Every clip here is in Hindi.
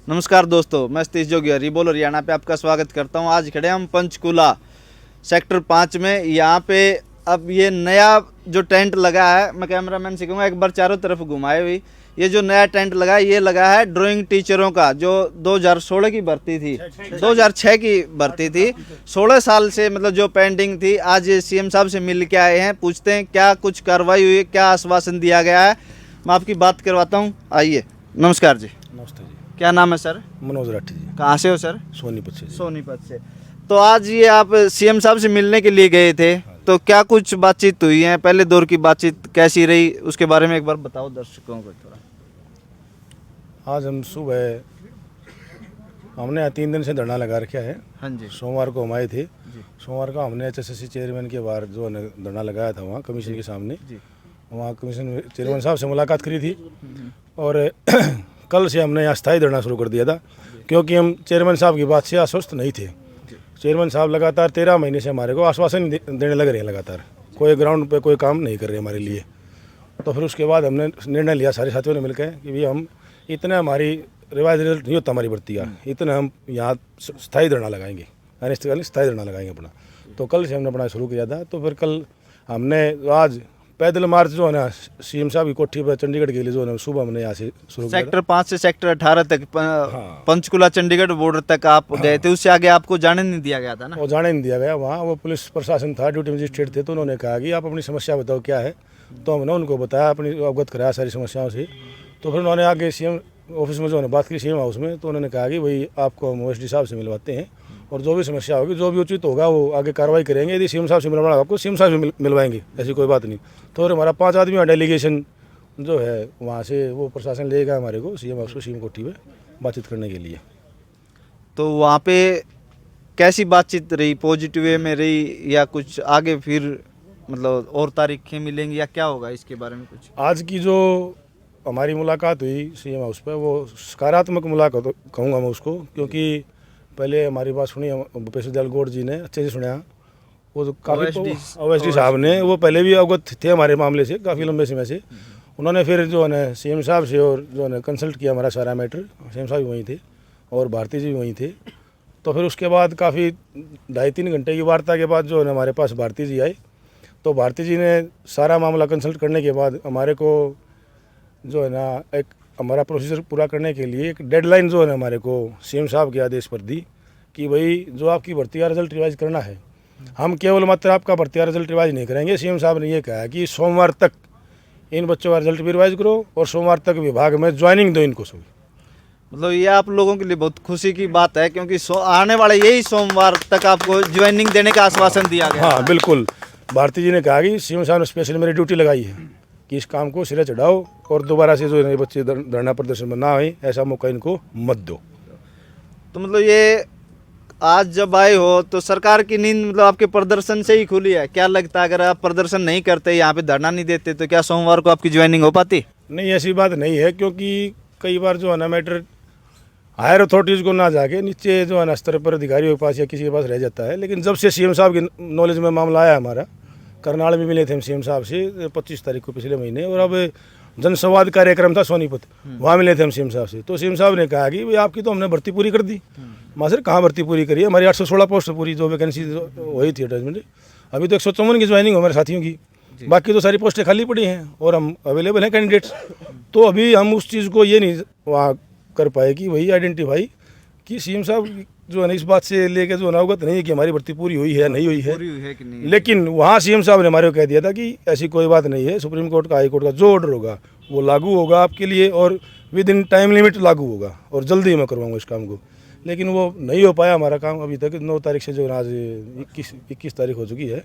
नमस्कार दोस्तों, मैं सतीश जोगी रिबोल हरियाणा पे आपका स्वागत करता हूं। आज खड़े हम पंचकूला सेक्टर 5 में। यहाँ पे अब ये नया जो टेंट लगा है, मैं कैमरामैन से कहूँगा एक बार चारों तरफ घुमाए हुई। ये जो नया टेंट लगा है, ये लगा है ड्राइंग टीचरों का, जो 2016 की भर्ती थी, 2006 की भर्ती थी। 16 साल से मतलब जो पेंडिंग थी, आज ये सीएम साहब से मिल के आए हैं। पूछते हैं क्या कुछ कार्रवाई हुई, क्या आश्वासन दिया गया है। मैं आपकी बात करवाता हूँ, आइए। नमस्कार जी। नमस्ते जी। क्या नाम है सर? मनोज राठी जी। कहाँ से हो सर? सोनीपत से जी। सोनीपत से। तो आज ये आप सीएम साहब से मिलने के लिए गए थे, तो क्या कुछ बातचीत हुई है? पहले दौर की बातचीत कैसी रही, उसके बारे में एक बार बताओ दर्शकों को थोड़ा। आज हम सुबह हमने 3 दिन से धरना लगा रखा है। हाँ जी। सोमवार को हम आए थे। सोमवार को हमने HSSC चेयरमैन के बाहर जो है धरना लगाया था, वहाँ कमीशन के सामने। वहाँ कमीशन चेयरमैन साहब से मुलाकात करी थी और कल से हमने यहाँ स्थायी धरना शुरू कर दिया था, क्योंकि हम चेयरमैन साहब की बात से आश्वस्त नहीं थे। चेयरमैन साहब लगातार 13 महीने से हमारे को आश्वासन देने लग रहे हैं, लगातार कोई ग्राउंड पे कोई काम नहीं कर रहे हमारे लिए। तो फिर उसके बाद हमने निर्णय लिया सारे साथियों ने मिलकर कि भाई हम इतना हमारी रिवाइज रिजल्ट नहीं होता हमारी भर्ती का, इतना हम यहाँ स्थायी धरना लगाएंगे, अनिश्चितकालीन स्थायी धरना लगाएंगे अपना। तो कल से हमने अपना शुरू किया था। तो फिर कल हमने आज पैदल मार्च जो है ना सीएम साहब की कोठी पर चंडीगढ़ के लिए जो है ना सुबह हमने यहाँ से शुरू किया। सेक्टर 5 से सेक्टर 18 तक पंचकुला चंडीगढ़ बॉर्डर तक आप गए थे, उससे आगे आपको जाने नहीं दिया गया था ना? वो जाने नहीं दिया गया। वहाँ वो पुलिस प्रशासन था, ड्यूटी मजिस्ट्रेट थे, तो उन्होंने कहा कि आप अपनी समस्या बताओ क्या है। तो हमने उनको बताया, अपनी अवगत कराया सारी समस्याओं से। तो फिर उन्होंने आगे सीएम ऑफिस में जो है बात की सीएम हाउस में, तो उन्होंने कहा कि भाई आपको हम OSD साहब से मिलवाते हैं और जो भी समस्या होगी, जो भी उचित होगा वो आगे कार्रवाई करेंगे। यदि सीएम साहब से मिलवाना होगा आपको सीएम साहब से मिलवाएंगे, ऐसी कोई बात नहीं। तो फिर हमारा 5 आदमी का डेलीगेशन जो है वहाँ से वो प्रशासन लेगा हमारे को सीएम हाउस को, सीएम कोठी में बातचीत करने के लिए। तो वहाँ पे कैसी बातचीत रही? पॉजिटिव वे में रही या कुछ आगे फिर मतलब और तारीखें मिलेंगी या क्या होगा इसके बारे में कुछ? आज की जो हमारी मुलाकात हुई सीएम हाउस पर, वो सकारात्मक मुलाकात कहूँगा मैं उसको, क्योंकि पहले हमारी बात सुनी भूपेश दयाल गौड़ जी ने, अच्छे से सुना। वो जो काफ़ी OSD साहब ने, वो पहले भी अवगत थे हमारे मामले से काफ़ी लंबे समय से। उन्होंने फिर जो है ना सीएम साहब से और जो है ना कंसल्ट किया हमारा सारा मैटर। सीएम साहब भी वहीं थे और भारती जी भी वहीं थे। तो फिर उसके बाद काफ़ी 2.5-3 घंटे की वार्ता के बाद जो है ना हमारे पास भारती जी आए। तो भारती जी ने सारा मामला कंसल्ट करने के बाद हमारे को जो है ना एक हमारा प्रोसीजर पूरा करने के लिए एक डेडलाइन जो है ना हमारे को सीएम साहब के आदेश पर दी कि भाई जो आपकी भर्ती का रिजल्ट रिवाइज करना है, हम केवल मात्र आपका भर्ती का रिजल्ट रिवाइज नहीं करेंगे। सीएम साहब ने ये कहा कि सोमवार तक इन बच्चों का रिजल्ट भी रिवाइज करो और सोमवार तक विभाग में ज्वाइनिंग दो इनको सभी। मतलब ये आप लोगों के लिए बहुत खुशी की बात है, क्योंकि आने वाले यही सोमवार तक आपको ज्वाइनिंग देने का आश्वासन दिया गया। हाँ बिल्कुल, भारती जी ने कहा कि सीएम साहब ने स्पेशल मेरी ड्यूटी लगाई है कि इस काम को सिरे चढ़ाओ और दोबारा से जो बच्चे धरना प्रदर्शन में ना आए, ऐसा मौका इनको मत दो। तो मतलब ये आज जब आए हो तो सरकार की नींद मतलब आपके प्रदर्शन से ही खुली है? क्या लगता है अगर आप प्रदर्शन नहीं करते, यहाँ पे धरना नहीं देते, तो क्या सोमवार को आपकी ज्वाइनिंग हो पाती? नहीं, ऐसी बात नहीं है, क्योंकि कई बार जो है ना मैटर हायर अथॉरिटीज़ को ना जाके नीचे जो है ना स्तर पर अधिकारियों के पास या किसी के पास रह जाता है। लेकिन जब से सीएम साहब की नॉलेज में मामला आया हमारा, करनाल में मिले थे हम सीएम साहब से 25 तारीख को पिछले महीने, और अब जनसंवाद कार्यक्रम था सोनीपत, वहाँ मिले थे हम सीएम साहब से। तो सीएम साहब ने कहा कि भाई आपकी तो हमने भर्ती पूरी कर दी। माँ सर कहाँ भर्ती पूरी करी है? हमारी 816 पोस्ट पूरी, जो वैकेंसी वही थी अटैचमेंट। अभी तो 154 की ज्वाइनिंग हमारे साथियों की, बाकी तो सारी पोस्टें खाली पड़ी हैं और हम अवेलेबल हैं कैंडिडेट्स। तो अभी हम उस चीज़ को ये नहीं वहाँ कर पाए कि वही आइडेंटिफाई कि सीएम साहब जो है ना इस बात से लेके जो अवगत नहीं है कि हमारी भर्ती पूरी हुई है नहीं हुई है, कि नहीं। लेकिन वहाँ सीएम साहब ने हमारे को कह दिया था कि ऐसी कोई बात नहीं है, सुप्रीम कोर्ट का, हाई कोर्ट का जो ऑर्डर होगा वो लागू होगा आपके लिए और विद इन टाइम लिमिट लागू होगा और जल्दी मैं करवाऊँगा इस काम को। लेकिन वो नहीं हो पाया हमारा काम अभी तक। 9 तारीख से जो आज 21 तारीख हो चुकी है,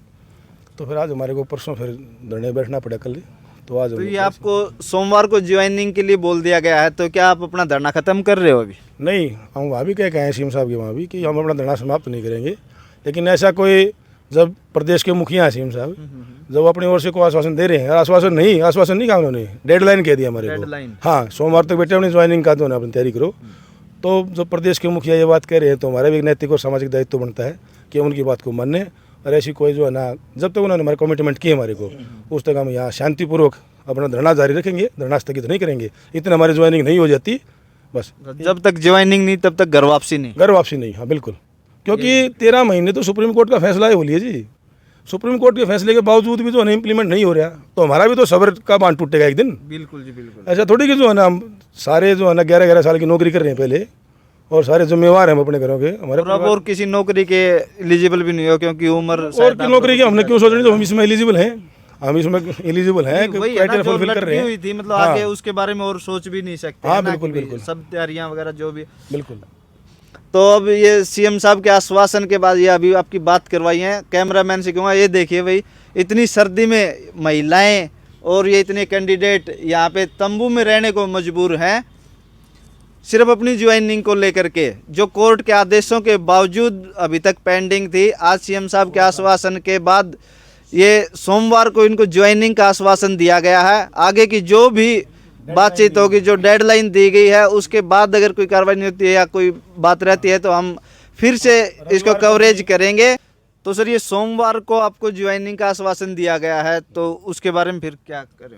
तो फिर आज हमारे को परसों फिर धरने बैठना पड़ा कल। तो आज तो ये आपको सोमवार को ज्वाइनिंग के लिए बोल दिया गया है, तो क्या आप अपना धरना खत्म कर रहे हो अभी? नहीं, हम वहाँ भी कह के आए सीएम साहब के वहाँ भी कि हम अपना धरना समाप्त नहीं करेंगे। लेकिन ऐसा कोई, जब प्रदेश के मुखिया हैं सीएम साहब, जब अपनी ओर से कोई आश्वासन दे रहे हैं, आश्वासन नहीं कहा उन्होंने, डेडलाइन कह दिया हमारे को। हाँ, सोमवार तक बेटे अपनी ज्वाइनिंग का तो अपनी तैयारी करो। तो जब प्रदेश के मुखिया ये बात कह रहे हैं, तो हमारा भी एक नैतिक और सामाजिक दायित्व बनता है कि उनकी बात को माने। और ऐसी कोई जो है ना, जब तक उन्होंने हमारे कमिटमेंट किए हमारे को, उस तक हम यहाँ शांतिपूर्वक अपना धरना जारी रखेंगे, धरना स्थगित नहीं करेंगे। इतनी हमारी ज्वाइनिंग नहीं हो जाती, बस। जब तक ज्वाइनिंग नहीं तब तक घर वापसी नहीं। घर वापसी नहीं, हाँ बिल्कुल, क्योंकि 13 महीने तो सुप्रीम कोर्ट का फैसला है, बोलिए जी। सुप्रीम कोर्ट के फैसले के बावजूद भी जो है इम्प्लीमेंट नहीं हो रहा, तो हमारा भी तो सब्र का बांध टूटेगा एक दिन। बिल्कुल जी बिल्कुल। ऐसा थोड़ी कि जो है ना हम सारे जो है ना 11-11 साल की नौकरी कर रहे हैं पहले, और सारे जिम्मेवार हैं हम अपने घरों के, हमारे और अब और किसी नौकरी के एलिजिबल भी नहीं हो क्योंकि उम्र और की नौकरी की हमने क्यों सोचनी, तो हम इसमें एलिजिबल हैं, हम इसमें एलिजिबल हैं, क्राइटेरिया फुलफिल कर रहे हैं। थी मतलब आगे उसके बारे में और सोच भी नहीं सकते। हाँ बिल्कुल बिल्कुल, सब तैयारियां वगैरह जो भी। बिल्कुल। तो अब ये सीएम साहब के आश्वासन के बाद ये अभी आपकी बात करवाई है, कैमरामैन से कहूँगा ये देखिए भाई, इतनी सर्दी में महिलाएं और ये इतने कैंडिडेट यहाँ पे तंबू में रहने को मजबूर हैं, सिर्फ अपनी ज्वाइनिंग को लेकर के, जो कोर्ट के आदेशों के बावजूद अभी तक पेंडिंग थी। आज सीएम साहब के आश्वासन के बाद ये सोमवार को इनको ज्वाइनिंग का आश्वासन दिया गया है। आगे की जो भी बातचीत होगी, जो डेडलाइन दी गई है, उसके बाद अगर कोई कार्रवाई नहीं होती है या कोई बात रहती है तो हम फिर से इसको कवरेज करेंगे। तो सर ये सोमवार को आपको ज्वाइनिंग का आश्वासन दिया गया है, तो उसके बारे में फिर क्या करें?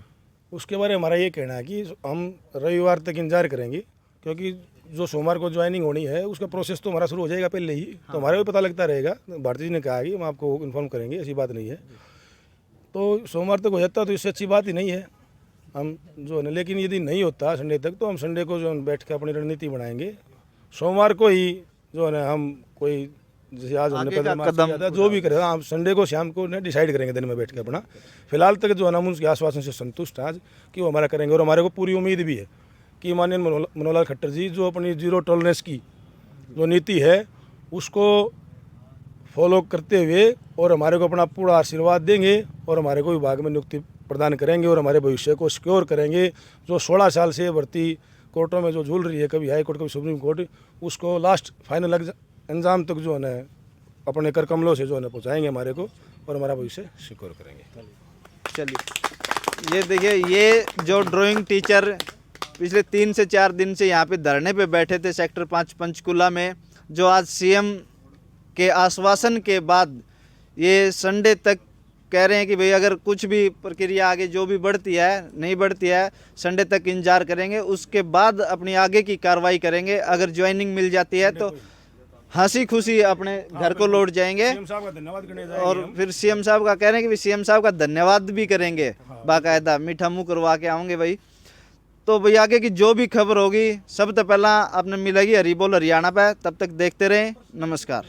उसके बारे में हमारा ये कहना है कि हम रविवार तक इंतजार करेंगे, क्योंकि जो सोमवार को ज्वाइनिंग होनी है उसका प्रोसेस तो हमारा शुरू हो जाएगा पहले ही। तो हमारे को पता लगता रहेगा, भारती जी ने कहा कि हम आपको इन्फॉर्म करेंगे, ऐसी बात नहीं है। तो सोमवार तक हो जाता तो इससे अच्छी बात ही नहीं है। हम जो है, लेकिन यदि नहीं होता संडे तक, तो हम संडे को जो बैठ के अपनी रणनीति बनाएंगे। सोमवार को ही जो है ना हम कोई, जैसे आज हमने कदम किया था, जो भी करेगा हम संडे को शाम को ना डिसाइड करेंगे दिन में बैठ के अपना। फिलहाल तक जो है ना हम उसके आश्वासन से संतुष्ट हैं आज कि वो हमारा करेंगे, और हमारे को पूरी उम्मीद भी है कि माननीय मनोहर खट्टर जी जो अपनी जीरो टॉलरेंस की जो नीति है उसको फॉलो करते हुए और हमारे को अपना पूरा आशीर्वाद देंगे, और हमारे को विभाग में नियुक्ति प्रदान करेंगे, और हमारे भविष्य को सिक्योर करेंगे। जो 16 साल से भर्ती कोर्टों में जो झूल रही है, कभी हाई कोर्ट कभी सुप्रीम कोर्ट, उसको लास्ट फाइनल अंजाम तक जो है ना अपने कर कमलों से जो है ना पहुँचाएंगे हमारे को, और हमारा भविष्य सिक्योर करेंगे। चलिए ये देखिए, ये जो ड्राइंग टीचर पिछले 3 से 4 दिन से यहाँ पे धरने पे बैठे थे सेक्टर 5 पंचकुला में, जो आज सीएम के आश्वासन के बाद ये संडे तक कह रहे हैं कि भाई अगर कुछ भी प्रक्रिया आगे जो भी बढ़ती है नहीं बढ़ती है, संडे तक इंतजार करेंगे, उसके बाद अपनी आगे की कार्रवाई करेंगे। अगर ज्वाइनिंग मिल जाती है तो हंसी खुशी अपने घर को लौट जाएंगे, और फिर सीएम साहब का कह रहे हैं कि सीएम साहब का धन्यवाद भी करेंगे, बाकायदा मीठा मुंह करवा के आऊँगे भाई। तो भाई आगे की जो भी खबर होगी सबसे पहला आपने मिलेगी हरी बोल हरियाणा पे। तब तक देखते रहें, नमस्कार।